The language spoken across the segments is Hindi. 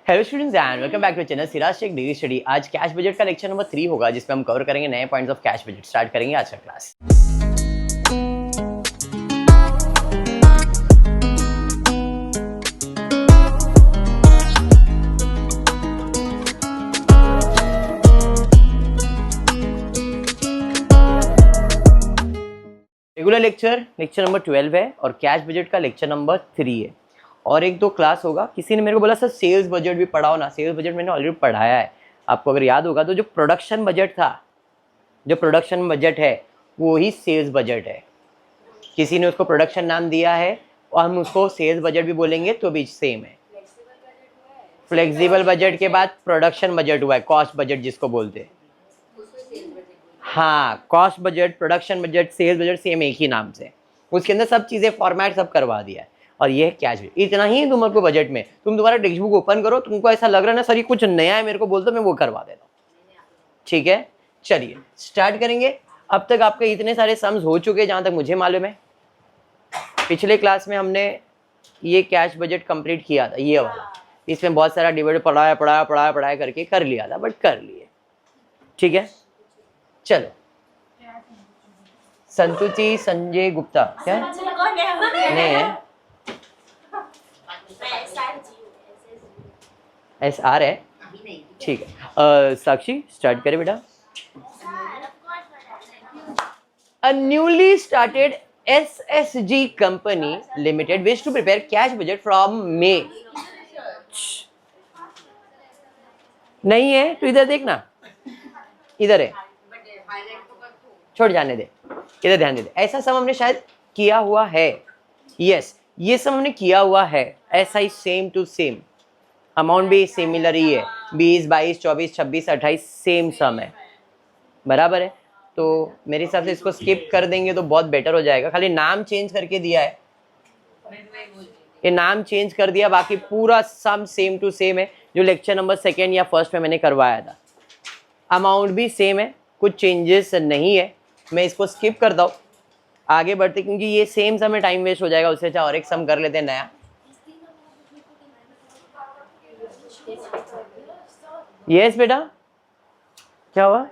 Hello students and welcome back to channel Siraj Shaikh degree study. आज कैश बजट का लेक्चर नंबर 3 होगा जिसमें हम कवर करेंगे नए points of cash budget. Start करेंगे आज का क्लास। रेगुलर लेक्चर नंबर 12 है और कैश बजट का लेक्चर नंबर 3 है और एक दो क्लास होगा। किसी ने मेरे को बोला सर सेल्स बजट भी पढ़ाओ ना। सेल्स बजट मैंने ऑलरेडी पढ़ाया है, आपको अगर याद होगा तो जो प्रोडक्शन बजट था, जो प्रोडक्शन बजट है वो ही सेल्स बजट है। किसी ने उसको प्रोडक्शन नाम दिया है और हम उसको सेल्स बजट भी बोलेंगे तो भी सेम है। फ्लेक्सिबल बजट के बाद प्रोडक्शन बजट हुआ है, कॉस्ट बजट जिसको बोलते हैं। हाँ, cost budget, production budget, sales budget same एक ही नाम से। उसके अंदर सब चीज़ें फॉर्मेट सब करवा दिया है और ये कैश बजट। इतना ही तुमको बजट में, तुम तुम्हारा टेक्स्ट बुक ओपन करो, तुमको ऐसा लग रहा है ना सर ये कुछ नया है, मेरे को बोल दो मैं वो करवा देता हूँ। ठीक है, चलिए स्टार्ट करेंगे। अब तक आपके इतने सारे सम्स हो चुके हैं जहाँ तक मुझे मालूम है। पिछले क्लास में हमने ये कैश बजट कंप्लीट किया था, ये वाला। इसमें बहुत सारा डिवाइड पढ़ाया करके कर लिया था, बट कर लिए। ठीक है, चलो। संतुची संजय गुप्ता क्या नहीं है, SR है, ठीक है। साक्षी स्टार्ट करे बेटा। A newly started SSG company limited wish to prepare cash budget from May। नहीं है तो इधर देखना, इधर है, छोड़ जाने दे, इधर ध्यान दे। ऐसा सब हमने शायद किया हुआ है। यस, ये सब हमने किया हुआ है। ऐसा ही सेम टू सेम, अमाउंट भी सिमिलर ही है। 20, 22, 24, 26, 28 सेम सम है, बराबर है। तो मेरे हिसाब से इसको स्किप कर देंगे तो बहुत बेटर हो जाएगा। खाली नाम चेंज करके दिया है, ये नाम चेंज कर दिया, बाकी पूरा सम सेम टू सेम है जो लेक्चर नंबर 2 या 1 में मैंने करवाया था। अमाउंट भी सेम है, कुछ चेंजेस नहीं है। मैं इसको स्किप करता हूँ, आगे बढ़ते, क्योंकि ये सेम सम में टाइम वेस्ट हो जाएगा। उससे अच्छा और एक सम कर लेते हैं नया। यस बेटा, क्या हुआ?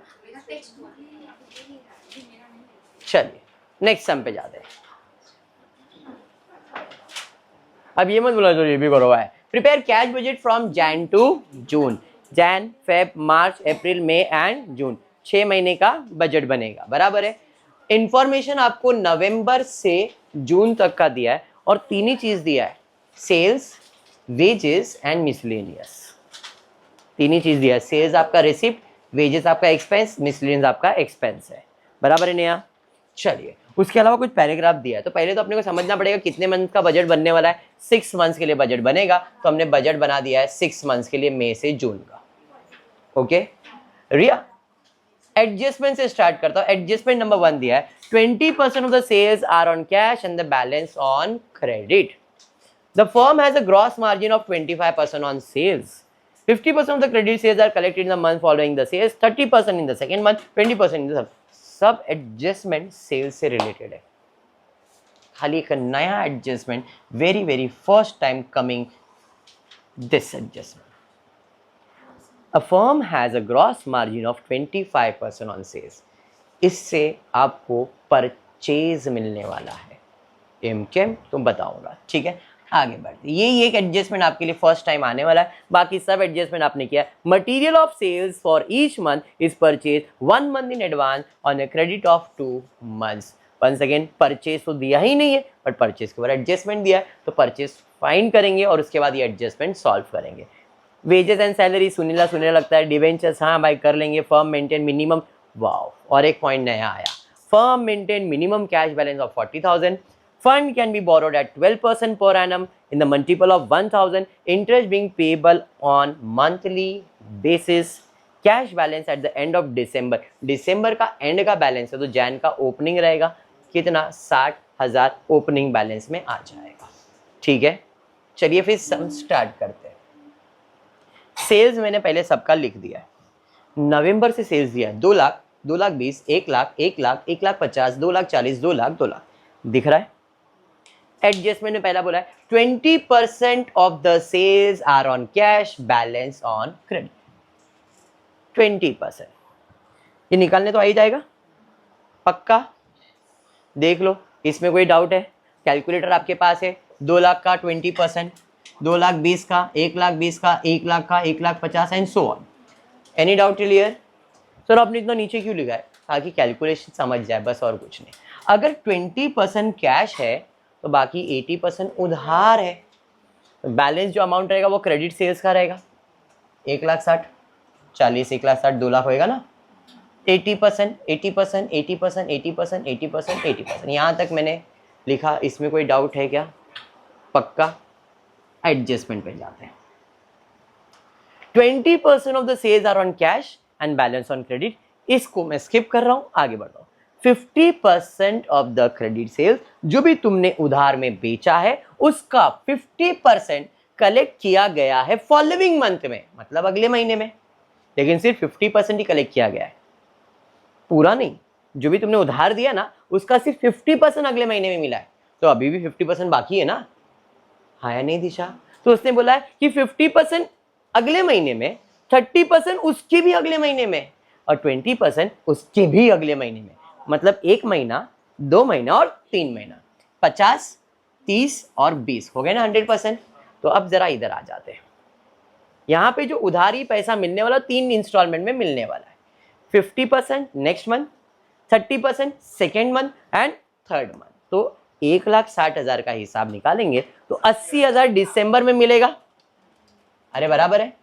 चलिए नेक्स्ट सम पे जाते हैं। अब ये मत बोला जो ये भी करो है। Prepare cash budget from Jan to June. Jan, Feb, March, April, May and June, 6 महीने का बजट बनेगा, बराबर है। इंफॉर्मेशन आपको नवंबर से जून तक का दिया है और 3 ही चीज दिया है, सेल्स, वेजेस एंड मिसलेनियस। 3 ही चीज दिया है। सेल्स आपका रिसिप्ट, वेजेस आपका एक्सपेंस, मिसलेनियस आपका एक्सपेंस है, बराबर है नया। चलिए, उसके अलावा कुछ पैराग्राफ दिया है। तो पहले तो अपने को समझना पड़ेगा कितने मंथ का बजट बनने वाला है। 6 मंथ्स के लिए बजट बनेगा, तो हमने बजट बना दिया है 6 मंथ्स के लिए, मई से जून का। ओके रिया, एडजस्टमेंट से स्टार्ट करता हूं। एडजस्टमेंट नंबर 1 दिया है, 20% of the sales are on cash and the balance on credit. The firm has a gross margin of 25% on sales. 50% of the credit sales are collected in the month following the sales, 30% in the second month, 20% in the third। सब एडजस्टमेंट सेल्स से रिलेटेड है। खाली एक नया adjustment, very very first time coming this adjustment. A firm has a gross margin of 25% on sales। इससे आपको परचेज मिलने वाला है। एम तुम बताऊंगा, ठीक है। आगे बढ़ते, ये एक एडजस्टमेंट आपके लिए फर्स्ट टाइम आने वाला है। बाकी सब एडजस्टमेंट आपने किया। Material of sales for each month is purchase 1 month in advance on a credit of 2 months। Once again, purchase तो दिया ही नहीं है, बट परचेज के बाद एडजस्टमेंट दिया है, तो परचेज फाइंड करेंगे और उसके बाद ये एडजस्टमेंट सॉल्व करेंगे। वेजेस एंड सैलरी सुनीला लगता है। डिवेंचर्स, हाँ भाई कर लेंगे। फर्म मेंटेन मिनिमम, वाओ, और एक पॉइंट नया आया, firm maintain minimum cash balance of 40,000। Fund can be borrowed at 12% per annum in the multiple of 1,000, interest being payable on monthly basis। Cash balance at the end of December। December का एंड का बैलेंस है तो जैन का ओपनिंग रहेगा, कितना? 60,000 ओपनिंग बैलेंस में आ जाएगा। ठीक है, चलिए फिर सम स्टार्ट करते हैं। सेल्स मैंने पहले सबका लिख दिया है। नवंबर से सेल्स दिया है 2 लाख, 2 लाख 20, 1 लाख, 1 लाख, 1 लाख 50, 2 लाख 40, 2 लाख, 2 लाख दिख रहा है। एडजस्टमेंट में पहला बोला है 20% of the sales are on cash, balance on credit. 20% ये निकालने तो आ ही जाएगा पक्का। देख लो, इसमें कोई डाउट है? कैलकुलेटर आपके पास है। 2 लाख का 20%, 2,20,000 का, 1,20,000 का, 1,00,000 का, 1,50,000 and so on. Any doubt clear? Sir आपने इतना नीचे क्यों लिखा है? ताकि कैलकुलेशन समझ जाए, बस और कुछ नहीं। अगर 20% कैश है तो बाकी 80% उधार है। बैलेंस जो अमाउंट रहेगा वो क्रेडिट सेल्स का रहेगा। 1,60,000, 40, 1,60,000, 2 लाख होएगा ना। 80%, 80%, 80%, 80%, 80%, 80%, यहाँ तक मैंने लिखा। इसमें कोई डाउट है क्या? पक्का। एडजस्टमेंट पे जाते हैं। 20% of the sales are on cash and balance on credit, इसको मैं स्किप कर रहा हूं, आगे बढ़ रहा हूं। 50% ऑफ द क्रेडिट सेल्स, जो भी तुमने उधार में बेचा है उसका 50% कलेक्ट किया गया है फॉलोइंग मंथ में, मतलब अगले महीने में। लेकिन सिर्फ 50% ही कलेक्ट किया गया है, पूरा नहीं। जो भी तुमने उधार दिया ना उसका सिर्फ 50% अगले महीने में मिला है, तो अभी भी 50% बाकी है ना। हाँ या नहीं दिशा? तो उसने बोला है कि 50% अगले महीने में, 30% उसके भी अगले महीने में, और 20% उसके भी अगले महीने में। मतलब 1 महीना, 2 महीना और 3 महीना। 50, 30 और 20 हो गए ना 100%। तो अब जरा इधर आ जाते हैं। यहाँ पे जो उधारी पैसा मिलने वाला 3 इंस्टॉलमेंट में मिलने वाला है। 50% next month, 30% second month and third month. तो 1,60,000 का हिसाब निकालेंगे तो 80,000 दिसंबर में मिलेगा। अरे बराबर है।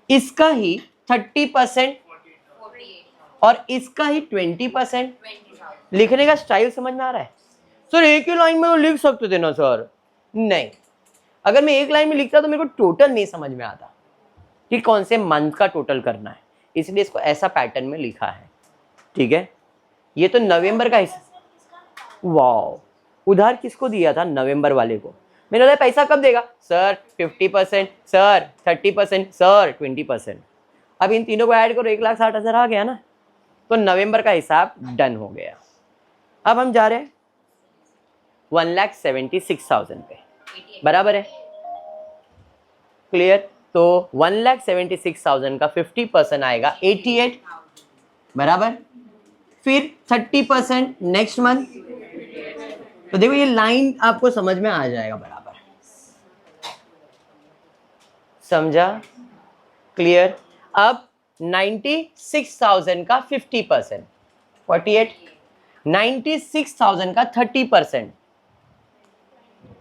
इसका ही 30% और इसका ही 20%। लिखने का स्टाइल समझ में आ रहा है? सर एक ही लाइन में तो लिख सकते थे ना सर। नहीं, अगर मैं एक लाइन में लिखता तो मेरे को टोटल नहीं समझ में आता कि कौन से मंथ का टोटल करना है, इसलिए इसको ऐसा पैटर्न में लिखा है। ठीक है, ये तो नवंबर का हिस्सा। वाओ, उधार किसको दिया था? नवंबर वाले को। मैंने बोला पैसा कब देगा? Sir 50%, sir 30%, sir 20%। अब इन तीनों को ऐड करो, 1,60,000 आ गया ना। तो नवंबर का हिसाब डन हो गया। अब हम जा रहे हैं 1,76,000 पे, बराबर है? क्लियर? तो 1,76,000 का 50% आएगा 88, बराबर। फिर 30% नेक्स्ट मंथ। तो देखो ये लाइन आपको समझ में आ जाएगा, बराबर। समझा? क्लियर? अब 96,000 का 50%, 48, 96,000 का 30%,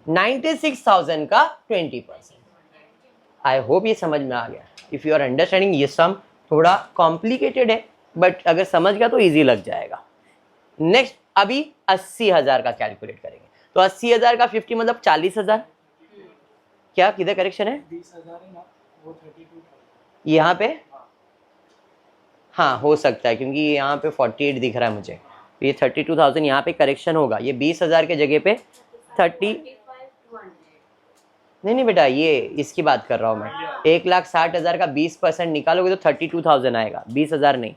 96,000 का 20%। आई होप ये समझ में आ गया। इफ यू आर अंडरस्टैंडिंग, ये सम थोड़ा कॉम्प्लिकेटेड है, बट अगर समझ गया तो इजी लग जाएगा। नेक्स्ट अभी 80,000 का कैलकुलेट करेंगे। तो 80,000 का 50 मतलब 40,000। क्या किधर करेक्शन है? 20,000 है ना, वो 32,000 यहाँ पे। हाँ हो सकता है, क्योंकि यहाँ पे 48 दिख रहा है मुझे, तो ये 32,000 यहाँ पे करेक्शन होगा। ये 20,000 के जगह पे 30। नहीं बेटा, ये इसकी बात कर रहा हूँ मैं। 1,60,000 का 20% निकालोगे तो 32,000 आएगा, 20,000 नहीं।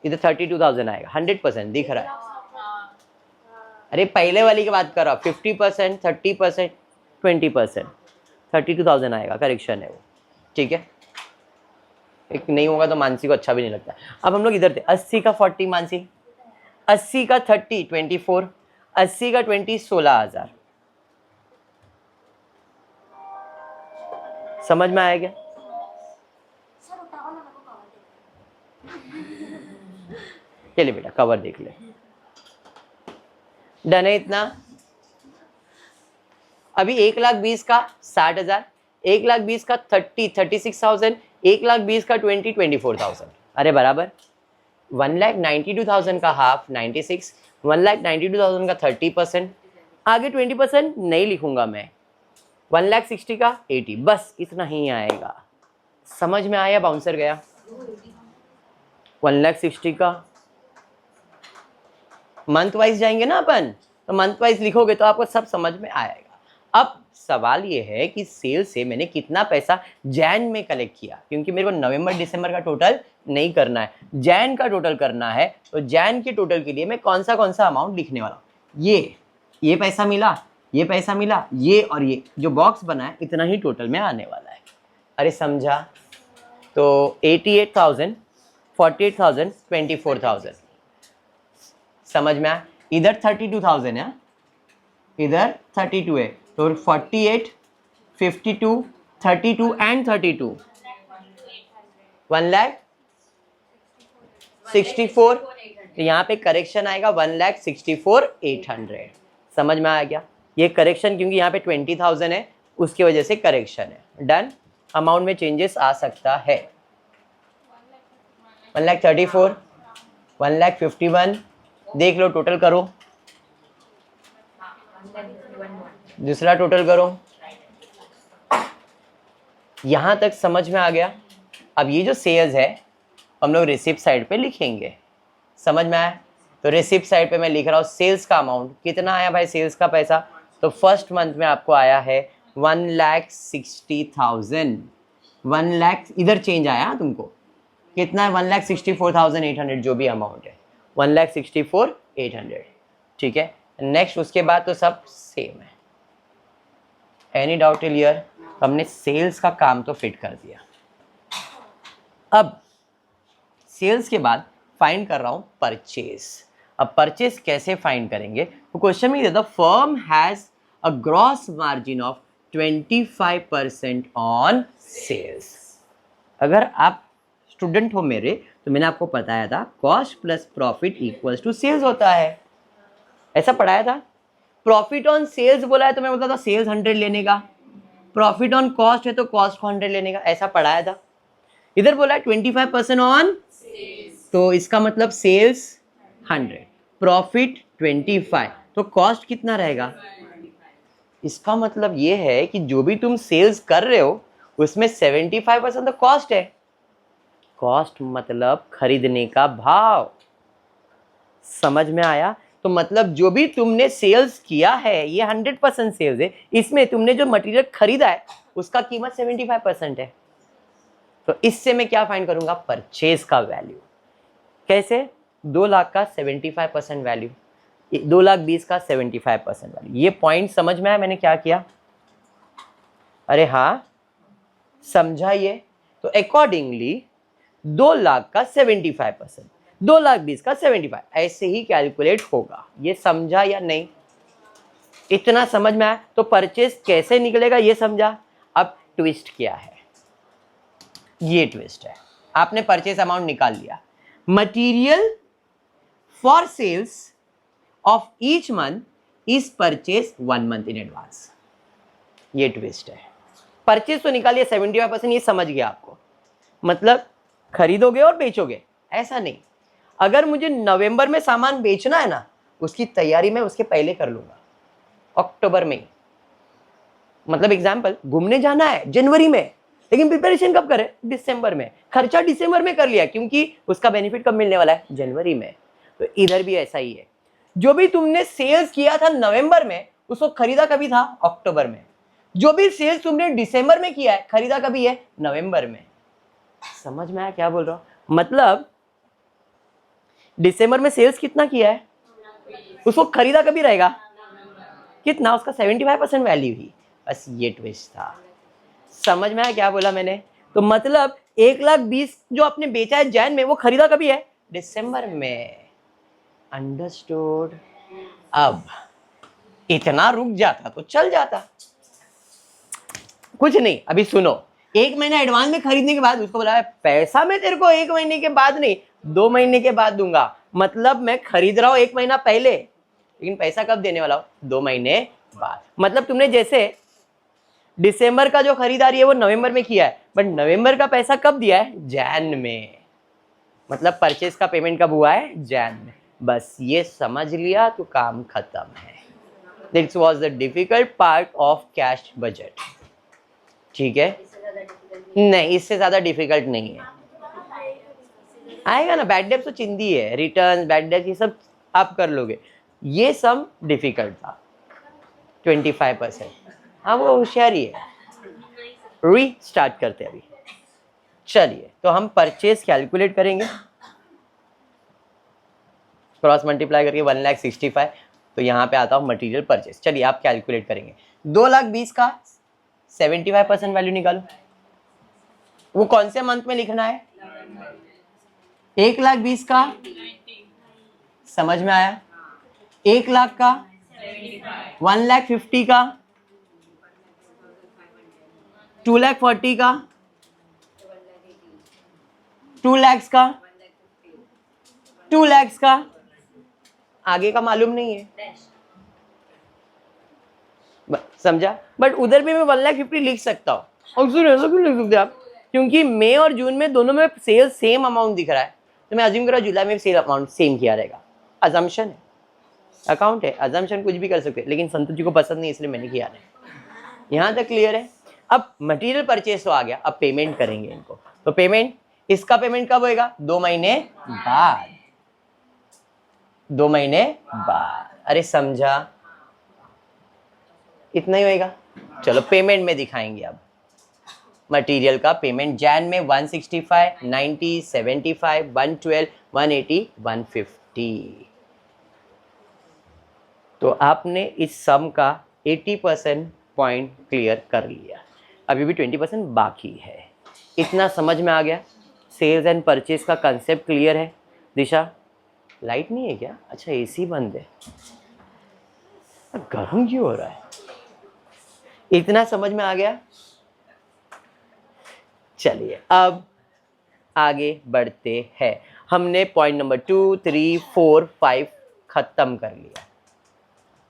इधर 32,000 आएगा, 100% दिख रहा है। अरे पहले वाली की बात कर रहा हूँ, 50%, 30%, 20%, 32,000 आएगा, करेक्शन है वो। ठीक है, एक नहीं होगा तो मानसी को अच्छा भी नहीं लगता। अब हम लोग इधर थे, 80 का 40 मानसी, 80 का 30 24, 80 का 20 16,000। समझ में आया क्या? चलिए बेटा कवर देख ले। डन है इतना? अभी 1,20,000 का 60,000, 1,20,000 का 36,000, 1,20,000 का 24,000। अरे बराबर। 1,92,000 का हाफ 96, 1,92,000 का 30%, आगे 20% नहीं लिखूंगा मैं। 1,60,000 का 80, बस इतना ही आएगा। समझ में आया? बाउंसर गया। 1,60,000 का मंथ वाइज जाएंगे ना अपन, तो मंथ वाइज लिखोगे तो आपको सब समझ में आएगा। अब सवाल ये है कि सेल से मैंने कितना पैसा जैन में कलेक्ट किया, क्योंकि मेरे को नवंबर दिसंबर का टोटल नहीं करना है, जैन का टोटल करना है। तो जैन के टोटल के लिए मैं कौन सा अमाउंट लिखने वाला हूँ। ये पैसा मिला, ये पैसा मिला, ये और ये जो बॉक्स बना है इतना ही टोटल में आने वाला है। अरे समझा? तो 88,000, 48,000, 24,000 समझ में आया? इधर 32,000 है, इधर 32 है, तो 48, 52, 32 एंड 32 1,64,000। तो यहाँ पे करेक्शन आएगा 1,64,800। समझ में आ गया? ये करेक्शन क्योंकि यहाँ पे 20,000 है उसकी वजह से करेक्शन है। डन। अमाउंट में चेंजेस आ सकता है। 1,34,000, 1,51,000 देख लो, टोटल करो, दूसरा टोटल करो। यहां तक समझ में आ गया? अब ये जो सेल्स है हम लोग रिसिप्ट साइड पे लिखेंगे। समझ में आया? तो रिसिप्ट साइड पे मैं लिख रहा हूँ सेल्स का अमाउंट कितना आया भाई, सेल्स का पैसा। तो फर्स्ट मंथ में आपको आया है 1,60,000। 1 लाख इधर चेंज आया तुमको, कितना है? 1,64,800 जो भी अमाउंट है, 1,64,800। ठीक है, नेक्स्ट उसके बाद तो सब सेम है। Any doubt till here? हमने सेल्स का काम तो फिट कर दिया। अब सेल्स के बाद फाइंड कर रहा हूं परचेज। अब परचेज कैसे फाइंड करेंगे? तो क्वेश्चन में the firm has a gross margin of 25% on sales. अगर आप स्टूडेंट हो मेरे तो मैंने आपको बताया था cost plus profit equals to sales होता है, ऐसा पढ़ाया था। प्रॉफिट ऑन सेल्स बोला है तो मैं बोलता था सेल्स 100 लेने का, प्रॉफिट ऑन कॉस्ट है तो कॉस्ट को 100 लेने का, ऐसा पढ़ाया था। इधर बोला है 25% ऑन, तो इसका मतलब सेल्स 100, प्रॉफिट 25, तो कॉस्ट कितना रहेगा? इसका मतलब ये है कि जो भी तुम सेल्स कर रहे हो उसमें 75% तो कॉस्ट है। कॉस्ट मतलब खरीदने का भाव। समझ में आया? तो मतलब जो भी तुमने सेल्स किया है ये 100% सेल्स है, इसमें तुमने जो मटेरियल खरीदा है उसका कीमत 75% है। तो इससे मैं क्या फाइंड करूंगा? परचेज का वैल्यू। कैसे? 2 लाख का 75% वैल्यू, 2,20,000 का 75% वैल्यू। ये पॉइंट समझ में आया मैंने क्या किया? अरे हाँ समझा ये? तो अकॉर्डिंगली 2 लाख का 75%, 2,20,000 का 75, ऐसे ही कैलकुलेट होगा। ये समझा या नहीं? इतना समझ में आया? तो परचेज कैसे निकलेगा ये समझा। अब ट्विस्ट क्या है? ये ट्विस्ट है, आपने परचेज अमाउंट निकाल लिया, material for sales of each month is purchase 1 month in advance. ये ट्विस्ट है। परचेज तो निकालिए 75%, ये समझ गया आपको, मतलब खरीदोगे और बेचोगे, ऐसा नहीं। अगर मुझे नवंबर में सामान बेचना है ना, उसकी तैयारी मैं उसके पहले कर लूंगा, अक्टूबर में। मतलब एग्जाम्पल, घूमने जाना है जनवरी में, लेकिन प्रिपरेशन कब करें? दिसंबर में। खर्चा दिसंबर में कर लिया क्योंकि उसका बेनिफिट कब मिलने वाला है? जनवरी में। तो इधर भी ऐसा ही है, जो भी तुमने सेल्स किया था नवंबर में उसको खरीदा कभी था? अक्टूबर में। जो भी सेल्स तुमने दिसंबर में किया है खरीदा कभी है? नवंबर में। समझ में आया क्या बोल रहा हूं? मतलब दिसंबर में सेल्स कितना किया है, उसको खरीदा कभी रहेगा? कितना? उसका 75% वैल्यू ही। बस ये ट्विस्ट था। समझ में आया क्या बोला मैंने? तो मतलब 1,20,000 जो आपने बेचा है जैन में, वो खरीदा कभी है? दिसंबर में। अंडरस्टूड? अब इतना रुक जाता तो चल जाता, कुछ नहीं। अभी सुनो, 1 महीना एडवांस में खरीदने के बाद उसको बोला है पैसा मैं तेरे को 1 महीने के बाद नहीं 2 महीने के बाद दूंगा। मतलब मैं खरीद रहा हूं 1 महीना पहले, लेकिन पैसा कब देने वाला हूं? 2 महीने बाद। मतलब तुमने जैसे दिसंबर का जो खरीदारी है वो नवंबर में किया है, बट नवंबर का पैसा कब दिया है? जैन में। मतलब परचेज का पेमेंट कब हुआ है? जैन में। बस ये समझ लिया तो काम खत्म है। This was the difficult part of cash budget. ठीक है, नहीं इससे ज्यादा डिफिकल्ट नहीं है। आएगा ना, बैड डेब्ट तो चिंदी है, रिटर्न बैड डेब्ट ये सब आप कर लोगे। ये सब डिफिकल्ट था 25%। हाँ वो होशियारी है। रीस्टार्ट करते हैं अभी। चलिए, तो हम परचेज कैलकुलेट करेंगे, क्रॉस मल्टीप्लाई करके 1,65,000। तो यहाँ पे आता हूँ मटेरियल परचेस। चलिए आप कैलकुलेट करेंगे, 2,20,000 का 75% वैल्यू निकालो। वो कौन से मंथ में लिखना है? 1,20,000 का समझ में आया, 1,00,000 का, 1,50,000 का, 2,40,000 का, 2,00,000 का, 2,00,000 का, आगे का मालूम नहीं है, समझा? बट उधर भी मैं 1,50,000 लिख सकता हूँ। और सुन ऐसा क्यों लिख सकते आप? क्योंकि मई और जून में दोनों में सेल सेम अमाउंट दिख रहा है, तो मैं अज्यूम कर रहा हूँ जुलाई में सेल अमाउंट सेम किया रहेगा। अजम्पशन है, अकाउंट है, अजम्पशन कुछ भी कर सकते हैं, लेकिन संतोष जी को पसंद नहीं इसलिए मैंने किया नहीं। यहाँ तक क्लियर है? अब मटेरियल परचेस तो आ गया, अब पेमेंट करेंगे इनको। तो पेमेंट, इसका पेमेंट कब होएगा? 2 महीने बाद, 2 महीने बाद। अरे समझा? इतना ही होएगा। चलो पेमेंट में दिखाएंगे अब। मटेरियल का पेमेंट जैन में 165, 90, 75, 112, 180, 150। तो आपने इस सम का 80% पॉइंट क्लियर कर लिया, अभी भी 20% बाकी है। इतना समझ में आ गया? सेल्स एंड परचेज का कंसेप्ट क्लियर है? दिशा लाइट नहीं है क्या? अच्छा एसी बंद है, गर्म क्यों हो रहा है? इतना समझ में आ गया? चलिए अब आगे बढ़ते हैं। हमने पॉइंट नंबर 2, 3, 4, 5 खत्म कर लिया।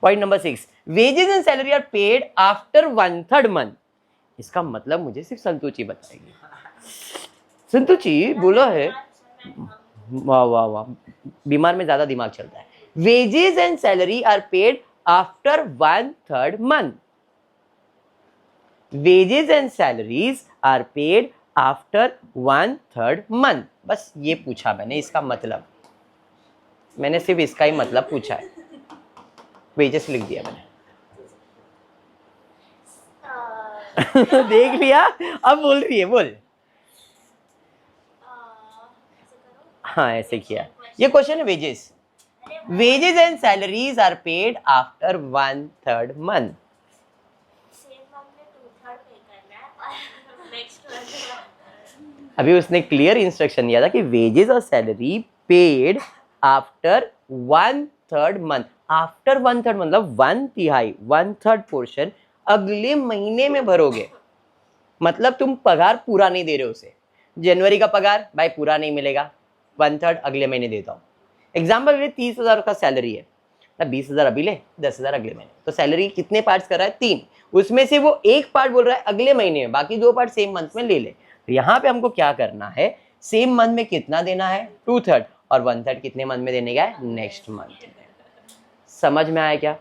Point number 6, wages and salary are paid after 1/3 month. इसका मतलब मुझे सिर्फ संतोषी बताएगी। संतोषी बोला है, वाह वाह वाह, बीमार में ज्यादा दिमाग चलता है। Wages and salary are paid after 1/3 month. Wages and salaries are paid after 1/3 month. बस ये पूछा मैंने, इसका मतलब मैंने सिर्फ इसका ही मतलब पूछा है, वेजेस लिख दिया मैंने। देख लिया? अब बोल रही है, बोल। हाँ ऐसे किया, ये क्वेश्चन है wages. Wages and salaries are paid after 1/3 month. अभी उसने क्लियर इंस्ट्रक्शन दिया था कि वेजेस और salary paid after 1/3 month. After 1/3 मतलब 1/3, 1/3 पोर्शन अगले महीने में भरोगे। मतलब तुम पगार पूरा नहीं दे रहे हो उसे। जनवरी का पगार भाई पूरा नहीं मिलेगा, 1/3 अगले महीने देता हूँ। एग्जाम्पल ले 30,000 का सैलरी है, 20,000 अभी ले, 10,000 अगले महीने। तो सैलरी कितने पार्ट्स कर रहा है? 3। उसमें से वो एक पार्ट बोल रहा है अगले महीने में, बाकी 2 पार्ट सेम मंथ में ले ले। तो यहाँ पे हमको क्या करना है, सेम मंथ में कितना देना है? 2/3, और 1/3 कितने मंथ में देने का है? नेक्स्ट मंथ में। समझ में आया क्या?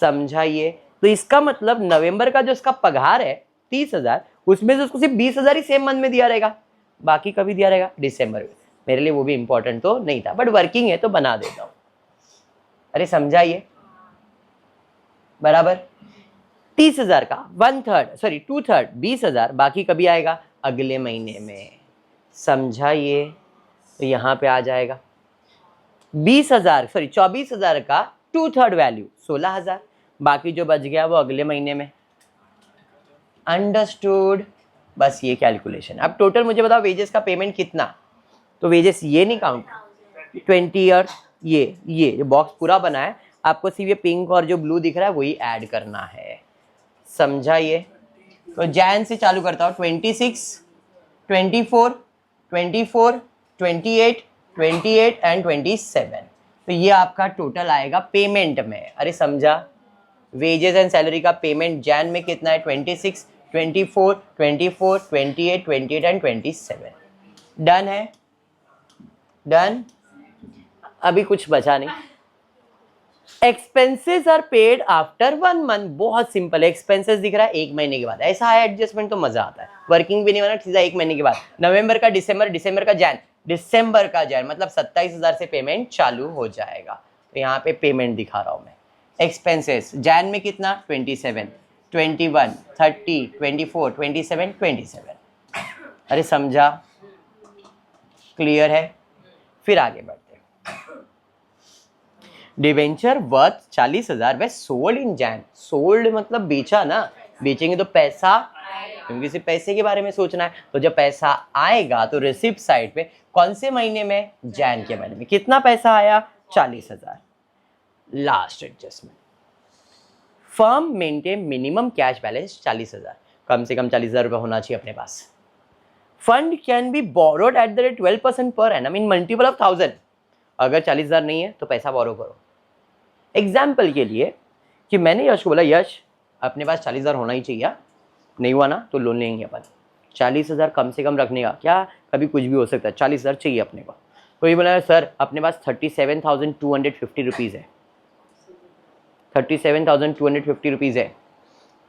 समझाइए। तो इसका मतलब नवंबर का जो इसका पगार है 30,000, उसमें से उसको सिर्फ 20,000 ही सेम मंथ में दिया रहेगा, बाकी कभी दिया रहेगा? दिसंबर में। मेरे लिए वो भी इंपॉर्टेंट तो नहीं था, बट वर्किंग है तो बना देता हूं। अरे समझाइए, बराबर 30,000 का 1/3 सॉरी 2/3 20,000, बाकी कभी आएगा? अगले महीने में। समझाइए। तो यहाँ पे आ जाएगा 20,000 सॉरी 24,000 का 2/3 वैल्यू 16,000, बाकी जो बच गया वो अगले महीने में। अंडरस्टूड? बस ये कैलकुलेशन। अब टोटल मुझे बताओ वेजेस का पेमेंट कितना? तो वेजेस ये नहीं काउंट, 20 और ये जो बॉक्स पूरा बना है, आपको सिर्फ ये पिंक और जो ब्लू दिख रहा है वही ऐड करना है। समझाइए। तो जैन से चालू करता हूँ, 26, 24, 24, 28, 28 एंड 27। तो ये आपका टोटल आएगा पेमेंट में। अरे समझा? वेजेस एंड सैलरी का पेमेंट जैन में कितना है? 26, 24, 24, 28, 28 एंड 27। डन है? डन? अभी कुछ बचा नहीं। Expenses are paid after 1 month. बहुत सिंपल है, एक्सपेंसेस दिख रहा है 1 महीने के बाद। ऐसा है एडजस्टमेंट तो मजा आता है। वर्किंग भी नहीं होना, सीधा 1 महीने के बाद। नवंबर का दिसंबर, दिसंबर का जैन, दिसंबर का जैन, मतलब 27,000 से पेमेंट चालू हो जाएगा। तो यहाँ पे पेमेंट दिखा रहा हूं मैं। एक्सपेंसेस जैन में कितना? 27, 21, 30, 24, 27, 27। अरे समझा? क्लियर है? फिर आगे बढ़ते हैं। Debenture worth 40,000 way sold in Jain. Sold मतलब बेचा ना, बेचेंगे तो पैसा, क्योंकि सिर्फ पैसे के बारे में सोचना है। तो जब पैसा आएगा तो रिसिप्ट साइड पे कौन से महीने में, जैन के महीने में। कितना पैसा आया, 40,000। Last adjustment, firm maintain minimum cash balance 40,000, कम से कम 40,000 रुपये होना चाहिए अपने पास। Fund can be borrowed at the rate 12% per annum in multiple of 1000। अगर 40,000 नहीं है तो पैसा बोरो करो। एग्जाम्पल के लिए कि मैंने यश को बोला, यश अपने पास 40,000 होना ही चाहिए, नहीं हुआ ना तो लोन लेंगे अपन। 40,000 कम से कम रखने का, क्या कभी कुछ भी हो सकता है, 40,000 चाहिए अपने को। तो ये बोला सर अपने पास 37,250 रुपीज़ है, 37,250 रुपीज़ है।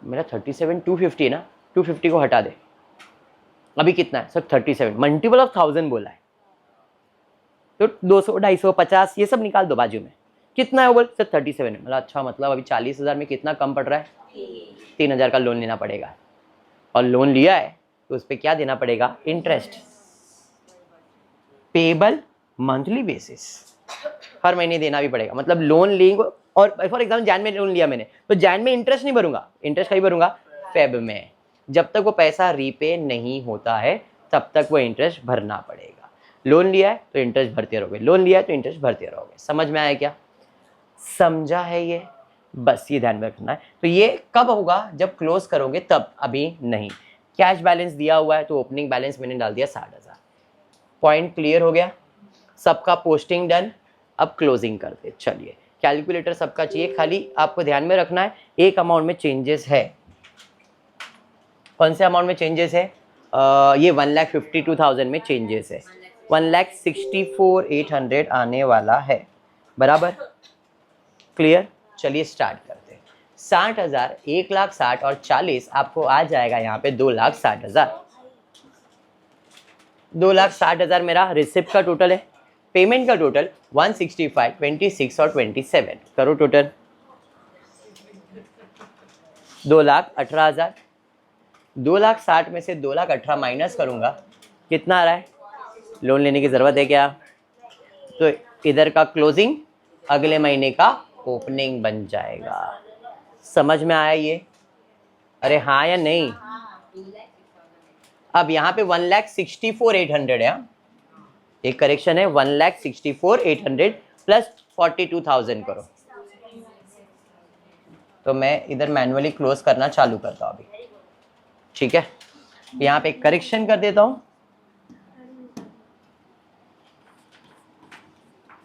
मेरा 37,250 ना, 250 को हटा दे, अभी कितना है सर, 37, मल्टीपल ऑफ 1000 बोला है, तो 200, 250, 50 ये सब निकाल दो बाजू में। कितना है वो, बोल सर 37 है। मतलब अच्छा, मतलब अभी 40,000 में कितना कम पड़ रहा है, 3,000 का लोन लेना पड़ेगा। और लोन लिया है तो उस पर क्या देना पड़ेगा, इंटरेस्ट, पेबल मंथली बेसिस, हर महीने देना भी पड़ेगा। मतलब लोन लेंगे, और फॉर एग्जाम्पल जैन में लोन लिया मैंने, तो जैन में इंटरेस्ट नहीं भरूंगा, इंटरेस्ट कहीं भरूंगा, फेब में। जब तक वो पैसा रीपे नहीं होता है तब तक वो इंटरेस्ट भरना पड़ेगा। लोन लिया है तो इंटरेस्ट भरते रहोगे, लोन लिया है तो इंटरेस्ट भरते रहोगे। समझ में आया क्या, समझा है ये, बस ये ध्यान में रखना है। तो ये कब होगा, जब क्लोज करोगे तब, अभी नहीं। कैश बैलेंस दिया हुआ है तो ओपनिंग बैलेंस मैंने डाल दिया 60,000। पॉइंट क्लियर हो गया, सबका पोस्टिंग डन। अब क्लोजिंग करते, चलिए कैलकुलेटर सबका चाहिए, खाली आपको ध्यान में रखना है एक अमाउंट में चेंजेस है। कौन से अमाउंट में चेंजेस है, ये 1,52,000 में चेंजेस है, 1,64,800 आने वाला है, बराबर, क्लियर। चलिए स्टार्ट करते हैं। 60,000, 1,60,000 और 40 आपको आ जाएगा यहाँ पे 2,60,000। 2,60,000 मेरा रिसिप्ट का टोटल है। पेमेंट का टोटल 165, 26 और 27 करो टोटल, 2,18,000। 2,60,000 में से 2,18,000 माइनस करूँगा, कितना आ रहा है, लोन लेने की ज़रूरत है क्या, तो इधर का क्लोजिंग अगले महीने का ओपनिंग बन जाएगा। समझ में आया ये, अरे हाँ या नहीं। अब यहाँ पे 1,64,800 है, एक करेक्शन है, 1,64,800 प्लस 42,000 करो। तो मैं इधर मैन्युअली क्लोज करना चालू करता हूँ अभी, ठीक है। यहाँ पे करेक्शन कर देता हूँ,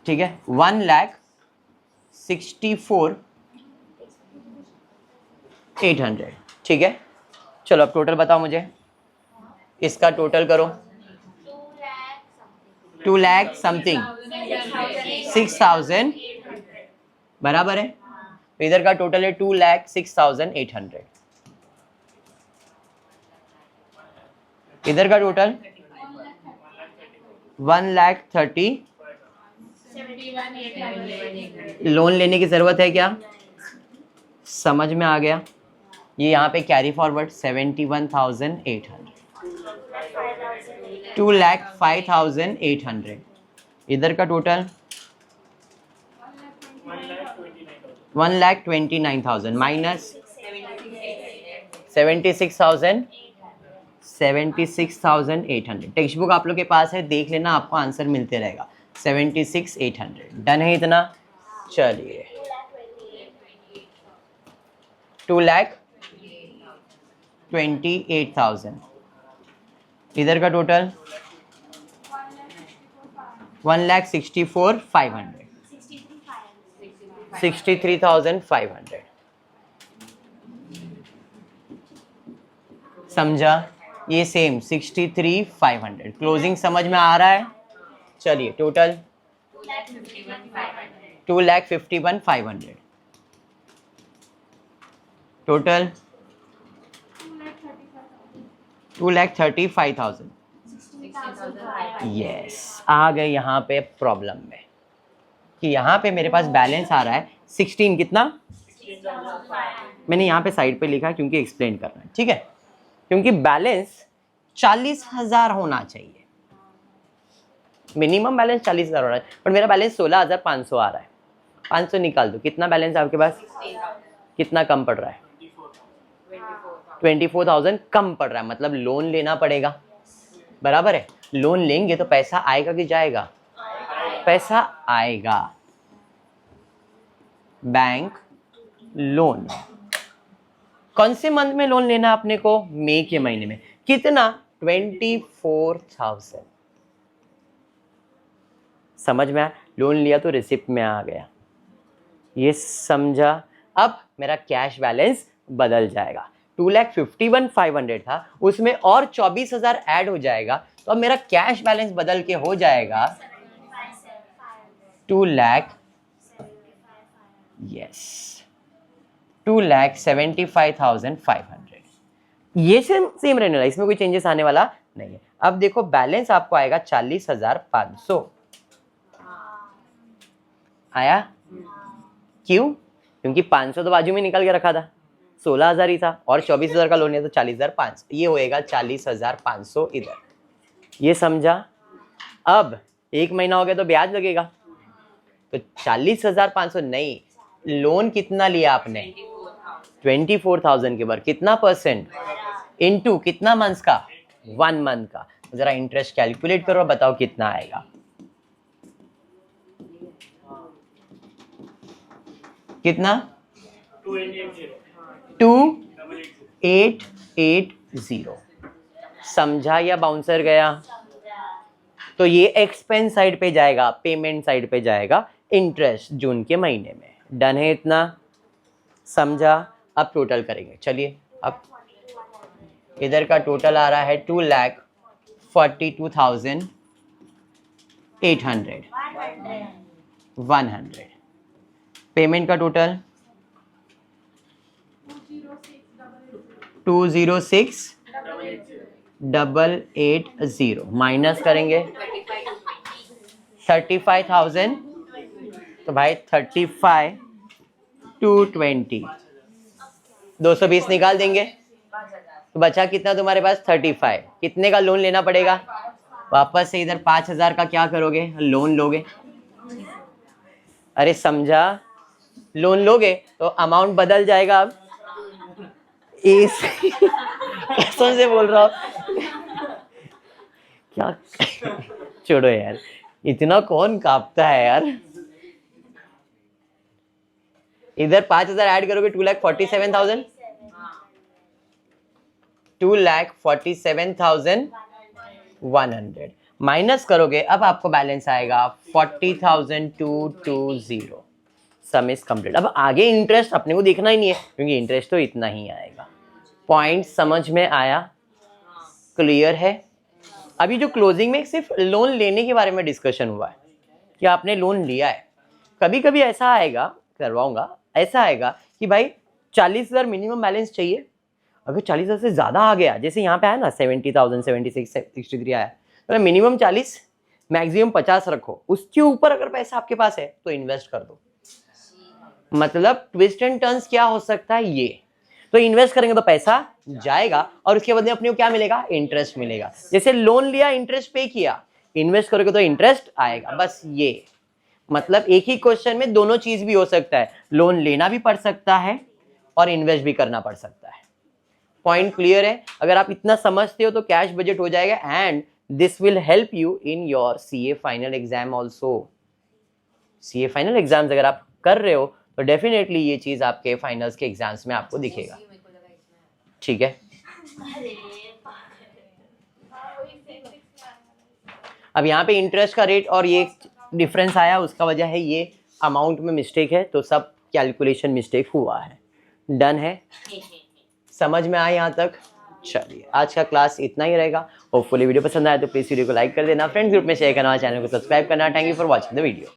ठीक है, 1,64,800, ठीक है। चलो अब टोटल बताओ मुझे, इसका टोटल करो, 2 लाख समथिंग, 6,000 बराबर है। तो इधर का टोटल है 2,06,800। इधर का टोटल 1,30,000। लोन लेने की जरूरत है क्या, समझ में आ गया। ये यहाँ पे कैरी फॉरवर्ड 71,800, 2,05,800। इधर का टोटल 1,29,000 माइनस 76,800। टेक्स्ट बुक आप लोग के पास है, देख लेना, आपको आंसर मिलते रहेगा। 76,800 डन है इतना। चलिए 2,28,000। इधर का टोटल 1,64,500, 63,500। समझा, ये सेम 63,500। क्लोजिंग समझ में आ रहा है। चलिए टोटल 2,51,500, टोटल 2,35,000। यस, आ गए यहाँ पे प्रॉब्लम में कि यहाँ पे मेरे पास बैलेंस आ रहा है 16, कितना, मैंने यहाँ पे साइड पे लिखा क्योंकि एक्सप्लेन करना है, ठीक है। क्योंकि बैलेंस 40,000 होना चाहिए, मिनिमम बैलेंस 40,000 होना है, पर मेरा बैलेंस 16,500 आ रहा है। 500 निकाल दो, कितना बैलेंस है आपके पास? कितना कम पड़ रहा है? 24,000 कम पड़ रहा है, मतलब लोन लेना पड़ेगा, बराबर है। लोन लेंगे तो पैसा आएगा कि जाएगा? पैसा आएगा। बैंक लोन, कौन से मंथ में लोन लेना आपने को? मई के महीने में। कितना? 24,000। समझ में आया? लोन लिया तो रिसिप्ट में आ गया, ये समझा? अब मेरा कैश बैलेंस बदल जाएगा। 2,51,500 था, उसमें और 24,000 ऐड हो जाएगा, तो अब मेरा कैश बैलेंस बदल के हो जाएगा 2,75,500। ये सेम रहने वाला, इसमें कोई चेंजेस आने वाला नहीं है। अब देखो बैलेंस आपको आएगा 40,500। आया? क्यों? क्योंकि 500 तो बाजू में निकल के रखा था, 16,000 ही था, और 24,000 का लोन है तो 40,500, ये होएगा 40,500 इधर। ये समझा? अब 1 महीना हो गया तो ब्याज लगेगा, तो 40,500 नहीं, लोन कितना लिया आपने? 24,000 के ऊपर कितना परसेंट? इनटू कितना मंथ्स का? 1 मंथ का। जरा इंटरेस्ट कैलकुलेट करो, बताओ कितना आएगा? कितना? 2880। समझा या बाउंसर गया? तो ये एक्सपेंस साइड पे जाएगा, पेमेंट साइड पे जाएगा, इंटरेस्ट जून के महीने में। डन है इतना? समझा? अब टोटल करेंगे, चलिए। अब इधर का टोटल आ रहा है 2,42,800 100। पेमेंट का टोटल 206,880 माइनस करेंगे 35,000, तो भाई 35,220, 220 निकाल देंगे तो बचा कितना तुम्हारे पास? 35। कितने का लोन लेना पड़ेगा? वापस से इधर 5,000 का क्या करोगे? लोन लोगे। अरे समझा? लोन लोगे तो अमाउंट बदल जाएगा। अब इस कसम से बोल रहा हूँ क्या छोड़ो यार, इतना कौन कांपता है यार। इधर 5,000 ऐड करोगे 2,47,000, 2,47,100 माइनस करोगे, अब आपको बैलेंस आएगा 40,220। सम इज कंप्लीट। अब आगे इंटरेस्ट अपने को देखना ही नहीं है, क्योंकि इंटरेस्ट तो इतना ही आएगा। पॉइंट समझ में आया? क्लियर है? अभी जो क्लोजिंग में सिर्फ लोन लेने के बारे में डिस्कशन हुआ है कि आपने लोन लिया है। कभी कभी ऐसा आएगा, करवाऊंगा, ऐसा आएगा कि भाई 40,000 मिनिमम बैलेंस चाहिए। अगर 40,000 से ज़्यादा आ गया, जैसे यहाँ पे आया ना 70,000, 76, 63 आया, तो मिनिमम 40, मैक्सिमम 50 रखो। उसके ऊपर अगर पैसा आपके पास है तो इन्वेस्ट कर दो। मतलब ट्विस्ट एंड टर्न्स क्या हो सकता है ये, तो इन्वेस्ट करेंगे तो पैसा जाएगा और उसके बदले अपने को क्या मिलेगा? इंटरेस्ट मिलेगा। जैसे लोन लिया, इंटरेस्ट पे किया, इन्वेस्ट करोगे तो इंटरेस्ट आएगा। बस ये मतलब एक ही क्वेश्चन में दोनों चीज भी हो सकता है, लोन लेना भी पड़ सकता है और इन्वेस्ट भी करना पड़ सकता है। पॉइंट क्लियर है? अगर आप इतना समझते हो तो कैश बजट हो जाएगा, and this will help you in your CA final exam also. CA final exams अगर आप कर रहे हो तो डेफिनेटली ये चीज आपके फाइनल्स के एग्जाम्स में आपको दिखेगा। ठीक है? अब यहाँ पे इंटरेस्ट का रेट और ये डिफरेंस आया, उसका वजह है ये अमाउंट में मिस्टेक है, तो सब कैलकुलेशन मिस्टेक हुआ है। डन है? समझ में आया यहाँ तक? चलिए, आज का क्लास इतना ही रहेगा। होपफुली वीडियो पसंद आया तो प्लीज वीडियो को लाइक कर देना, फ्रेंड्स ग्रुप में शेयर करना, चैनल को सब्सक्राइब करना। Thank you for watching the video.